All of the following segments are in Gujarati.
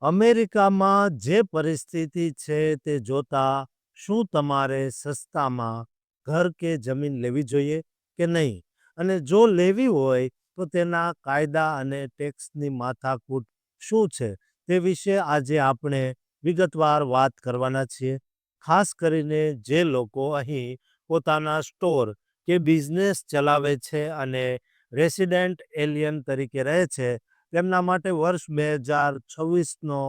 અમેરિકામાં જે પરિસ્થિતિ છે તે જોતા શું તમારે સસ્તામાં ઘર કે જમીન લેવી જોઈએ કે નહીં? અને જો લેવી હોય તો તેના કાયદા અને ટેક્સની માથાકૂટ શું છે? તે વિશે આજે આપણે વિગતવાર વાત કરવાના છીએ. ખાસ કરીને જે લોકો અહીં પોતાના સ્ટોર કે બિઝનેસ ચલાવે છે અને રેસિડેન્ટ એલિયન તરીકે રહે છે, તેમના માટે વર્ષ 2026નો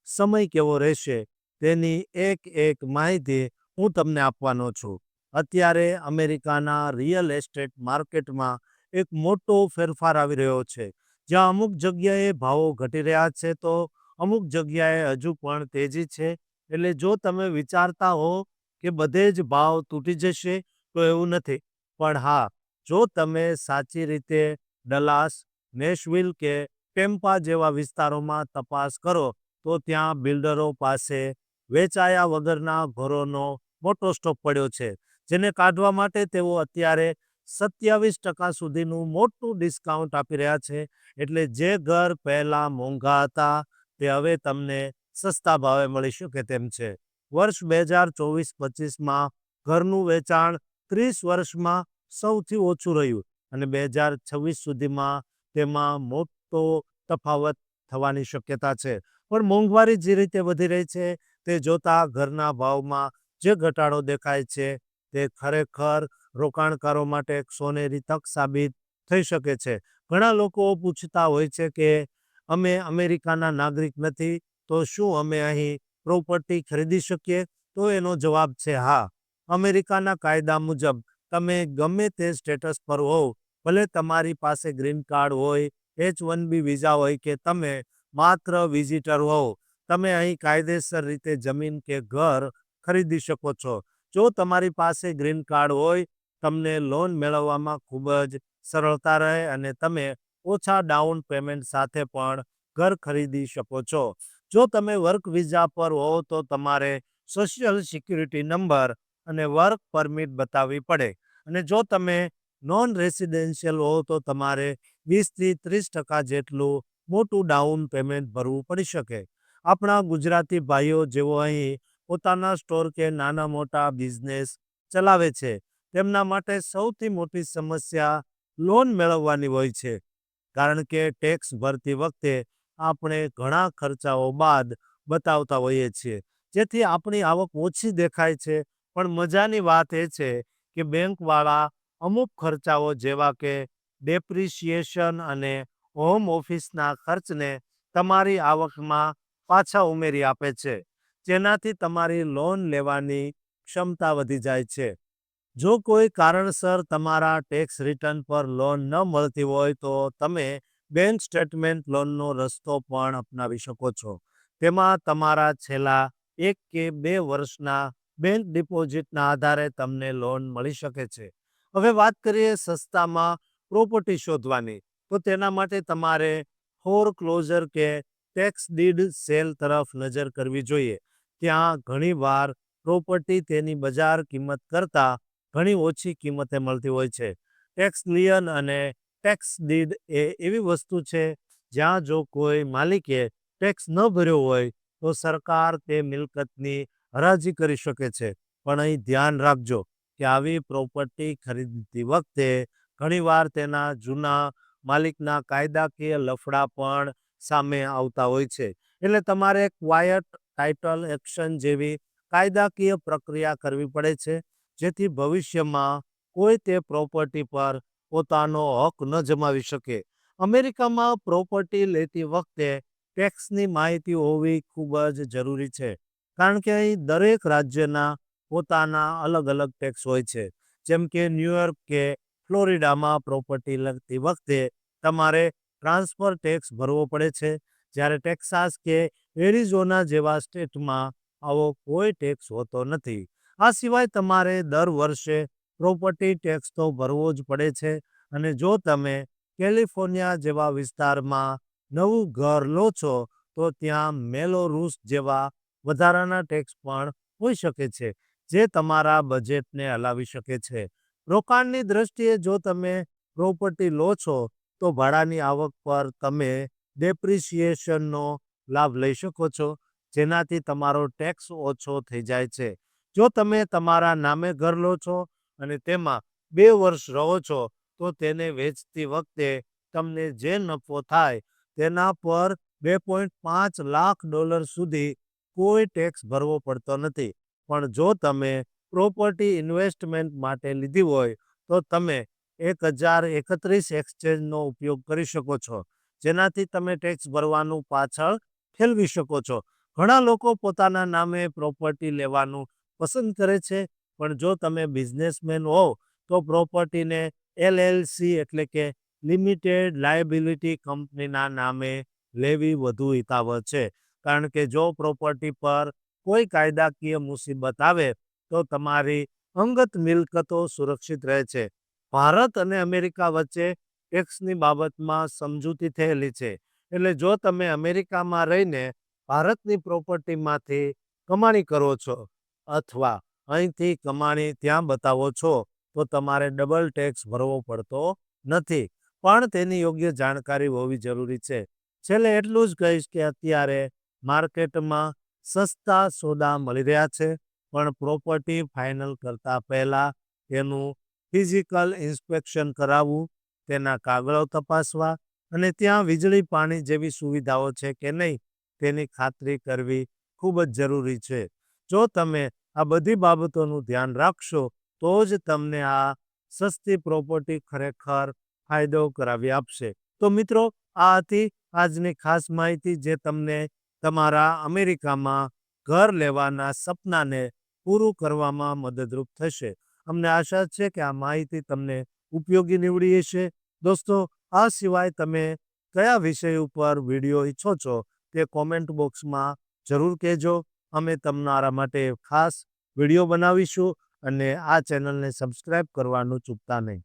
સમય કેવો રહેશે તેની એક માહિતી હું તમને આપવાનો છું. અત્યારે અમેરિકાના રિયલ એસ્ટેટ માર્કેટમાં એક મોટો ફેરફાર આવી રહ્યો છે. જ્યાં અમુક જગ્યાએ ભાવો ઘટી રહ્યા છે તો અમુક જગ્યાએ હજુ પણ તેજી છે. એટલે જો તમે વિચારતા હો કે બધે જ ભાવ તૂટી જશે તો એવું નથી. પણ હા, જો તમે સાચી રીતે ડલાસ, નેશવિલ કે ટેમ્પા જેવા વિસ્તારોમાં તપાસ કરો તો ત્યાં બિલ્ડરો પાસે વેચાયા વગરના ઘરોનો મોટો સ્ટોક પડ્યો છે, જેને કાઢવા માટે તેઓ અત્યારે 27% સુધીનું મોટું ડિસ્કાઉન્ટ આપી રહ્યા છે. એટલે જે ઘર પહેલા મોંઘા હતા તે હવે તમને સસ્તા ભાવે મળી શકે તેમ છે. વર્ષ 2024-25માં ઘરનું વેચાણ 30 વર્ષમાં સૌથી ઓછું રહ્યું અને 2026 સુધીમાં તેમાં મોટો તફાવત થવાની શક્યતા છે. પણ મોંઘવારી જે રીતે વધી રહી છે તે જોતા ઘરના ભાવમાં જે ઘટાડો દેખાય છે તે ખરેખર રોકાણકારો માટે એક સોનેરી તક સાબિત થઈ શકે છે. ઘણા લોકો પૂછતા હોય છે કે અમે અમેરિકાના નાગરિક નથી, તો શું અમે અહીં પ્રોપર્ટી ખરીદી શકીએ? તો એનો જવાબ છે હા. અમેરિકાના કાયદા મુજબ તમે ગમે તે સ્ટેટસ પર હોવ, ભલે તમારી પાસે ગ્રીન કાર્ડ હોય, H-1B વિઝા હોય કે તમે માત્ર વિઝિટર હોવ, તમે અહીં કાયદેસર રીતે જમીન કે ઘર ખરીદી શકો છો. જો તમારી પાસે ગ્રીન કાર્ડ હોય, તમને લોન મેળવવામાં ખૂબ જ સરળતા રહે અને તમે ઓછા ડાઉન પેમેન્ટ સાથે પણ ઘર ખરીદી શકો છો. જો તમે વર્ક વિઝા પર હો તો તમારે સોશિયલ સિક્યુરિટી નંબર અને વર્ક પરમિટ બતાવવી પડે. અને જો તમે નોન રેસિડેન્શિયલ હો તો તમારે 20થી 30% જેટલું મોટું ડાઉન પેમેન્ટ ભરવું પડી શકે. આપણા ગુજરાતી ભાઈઓ જેઓ અહીં પોતાના સ્ટોર કે નાના મોટા બિઝનેસ ચલાવે છે, તેમના માટે સૌથી મોટી સમસ્યા લોન મેળવવાની હોય છે. કારણ કે ટેક્સ ભરતી વખતે આપણે ઘણા ખર્ચાઓ બાદ બતાવતા હોઈએ છીએ, જેથી આપણી આવક ઓછી દેખાય છે. પણ મજાની વાત એ છે કે બેંકવાળા અમુક ખર્ચાઓ જેવા કે ડેપ્રિસિએશન અને હોમ ઓફિસના ખર્ચને તમારી આવકમાં પાછા ઉમેરી આપે છે, જેનાથી તમારી લોન લેવાની ક્ષમતા વધી જાય છે. જો કોઈ કારણસર તમારા ટેક્સ રિટર્ન પર લોન ન મળતી હોય તો તમે બેંક સ્ટેટમેન્ટ લોનનો રસ્તો પણ અપનાવી શકો છો. તેમાં તમારા છેલ્લા 1 કે 2 વર્ષના બેંક ડિપોઝિટના આધારે તમને લોન મળી શકે છે. હવે વાત કરીએ સસ્તામાં પ્રોપર્ટી શોધવાની, તો તેના માટે તમારે ફોરક્લોઝર કે ટેક્સ ડીડ સેલ તરફ નજર કરવી જોઈએ. ત્યાં ઘણીવાર પ્રોપર્ટી તેની બજાર કિંમત કરતાં ઘણી ઓછી કિંમતે મળતી હોય છે. ટેક્સ લિયન અને ટેક્સ ડીડ એ એવી વસ્તુ છે જ્યાં જો કોઈ માલિકે ટેક્સ ન ભર્યો હોય તો સરકાર તે મિલકતની હરાજી કરી શકે છે. પણ અહીં ધ્યાન રાખજો કે આવી પ્રોપર્ટી ખરીદતી વખતે ઘણીવાર તેના જૂના માલિકના કાયદાકીય લફડા પણ સામે આવતા હોય છે. એટલે તમારે ક્વાયટ ટાઇટલ એક્શન જેવી કાયદાકીય પ્રક્રિયા કરવી પડે છે, જેથી ભવિષ્યમાં કોઈ તે પ્રોપર્ટી પર પોતાનો હક ન જમાવી શકે. અમેરિકામાં પ્રોપર્ટી લેતી વખતે ટેક્સની માહિતી હોવી ખૂબ જ જરૂરી છે, કારણ કે અહીં દરેક રાજ્યના પોતાના અલગ અલગ ટેક્સ હોય છે. જેમ કે ન્યૂયોર્ક કે ફ્લોરિડામાં પ્રોપર્ટી લેતી વખતે તમારે ટ્રાન્સફર ટેક્સ ભરવો પડે છે, જ્યારે ટેક્સાસ કે એરિઝોના જેવા સ્ટેટમાં આવો કોઈ ટેક્સ હોતો નથી. આ સિવાય તમારે દર વર્ષે પ્રોપર્ટી ટેક્સ તો ભરવો જ પડે છે. અને જો તમે કેલિફોર્નિયા જેવા વિસ્તારમાં નવું ઘર લો છો તો ત્યાં મેલોરૂસ જેવા વધારાના ટેક્સ પણ હોઈ શકે છે, જે તમારા બજેટને હલાવી શકે છે. રોકાણની દ્રષ્ટિએ જો તમે પ્રોપર્ટી લો છો તો ભાડાની આવક પર તમે ડેપ્રિસિએશનનો લાભ લઈ શકો છો, જેનાથી તમારો ટેક્સ ઓછો થઈ જાય છે. જો તમે તમારા નામે ઘર લો છો અને તેમાં 2 વર્ષ રહો છો, તો તેને વેચતી વખતે તમને જે નફો થાય તેના પર $2.5 લાખ સુધી કોઈ ટેક્સ ભરવો પડતો નથી. પણ જો તમે પ્રોપર્ટી ઇન્વેસ્ટમેન્ટ માટે લીધી હોય, તો તમે 1031 એક્સચેન્જનો ઉપયોગ કરી શકો છો, જેનાથી તમે ટેક્સ ભરવાનું પાછળ ઠેલવી શકો છો. ઘણા લોકો પોતાના નામે પ્રોપર્ટી લેવાનું પસંદ કરે છે, પણ જો તમે બિઝનેસમેન હો તો પ્રોપર્ટીને LLC એટલે કે લિમિટેડ લાયબિલિટી કંપનીના નામે લેવી વધુ હિતાવહ છે. કારણ કે જો પ્રોપર્ટી પર કોઈ કાયદાકીય મુસીબત આવે તો તમારી અંગત મિલકતો સુરક્ષિત રહે છે. ભારત અને અમેરિકા વચ્ચે ટેક્સની બાબતમાં સમજૂતી થયેલી છે. એટલે જો તમે અમેરિકામાં રહીને ભારતની પ્રોપર્ટીમાંથી કમાણી કરો છો અથવા અહીંથી કમાણી ત્યાં બતાવો છો, તો તમારે ડબલ ટેક્સ ભરવો પડતો નથી. પણ તેની યોગ્ય જાણકારી હોવી જરૂરી છે. છેલ્લે એટલું જ કહીશ કે અત્યારે માર્કેટમાં સસ્તા સોદા મળી રહ્યા છે, પણ પ્રોપર્ટી ફાઇનલ કરતા પહેલા તેનું ફિઝિકલ ઇન્સ્પેક્શન કરાવવું, તેના કાગળો તપાસવા અને ત્યાં વીજળી પાણી જેવી સુવિધાઓ છે કે નહીં તેની ખાતરી કરવી ખૂબ જ જરૂરી છે. જો તમે આ બધી બાબતોનું ધ્યાન રાખશો, તો જ તમને આ સસ્તી પ્રોપર્ટી ખરેખર ફાયદો કરાવી આપશે. તો મિત્રો, આ હતી આજની ખાસ માહિતી, જે તમને તમારા અમેરિકામાં ઘર લેવાના સપનાને પૂરું કરવામાં મદદરૂપ થશે. અમને આશા છે કે આ માહિતી તમને ઉપયોગી નીવડી હશે. દોસ્તો, આ સિવાય તમે કયા વિષય ઉપર વિડીયો ઈચ્છો છો તે કોમેન્ટ બોક્સમાં જરૂર કહેજો. અમે તમારા માટે ખાસ વિડીયો બનાવીશું, અને આ ચેનલને સબસ્ક્રાઇબ કરવાનું ચૂકતા નહીં.